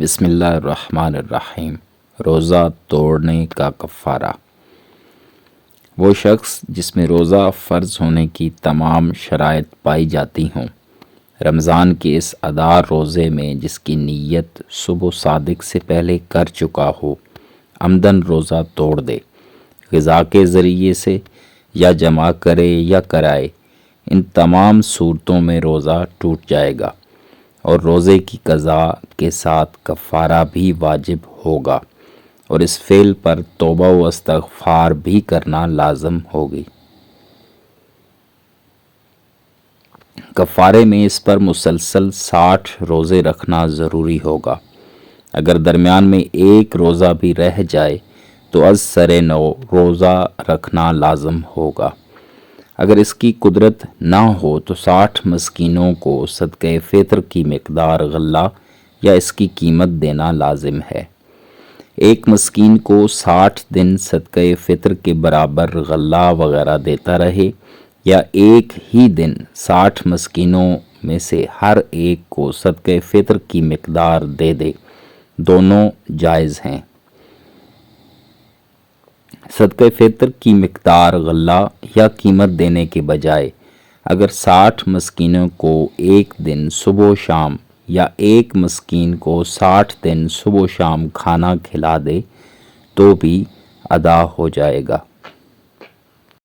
بسم اللہ الرحمن الرحیم۔ روزہ توڑنے کا کفارہ۔ وہ شخص جس میں روزہ فرض ہونے کی تمام شرائط پائی جاتی ہوں، رمضان کے اس ادار روزے میں جس کی نیت صبح صادق سے پہلے کر چکا ہو، عمدن روزہ توڑ دے، غذا کے ذریعے سے یا جمع کرے یا کرائے، ان تمام صورتوں میں روزہ ٹوٹ جائے گا اور روزے کی قضا کے ساتھ کفارہ بھی واجب ہوگا، اور اس فعل پر توبہ و استغفار بھی کرنا لازم ہوگی۔ کفارے میں اس پر مسلسل 60 روزے رکھنا ضروری ہوگا۔ اگر درمیان میں ایک روزہ بھی رہ جائے تو از سر نو روزہ رکھنا لازم ہوگا۔ اگر اس کی قدرت نہ ہو تو 60 مسکینوں کو صدقہ فطر کی مقدار غلہ یا اس کی قیمت دینا لازم ہے۔ ایک مسکین کو 60 دن صدقہ فطر کے برابر غلہ وغیرہ دیتا رہے، یا ایک ہی دن 60 مسکینوں میں سے ہر ایک کو صدقہ فطر کی مقدار دے دے، دونوں جائز ہیں۔ صدقہ فطر کی مقدار غلہ یا قیمت دینے کے بجائے اگر 60 مسکینوں کو ایک دن صبح و شام یا ایک مسکین کو 60 دن صبح و شام کھانا کھلا دے تو بھی ادا ہو جائے گا۔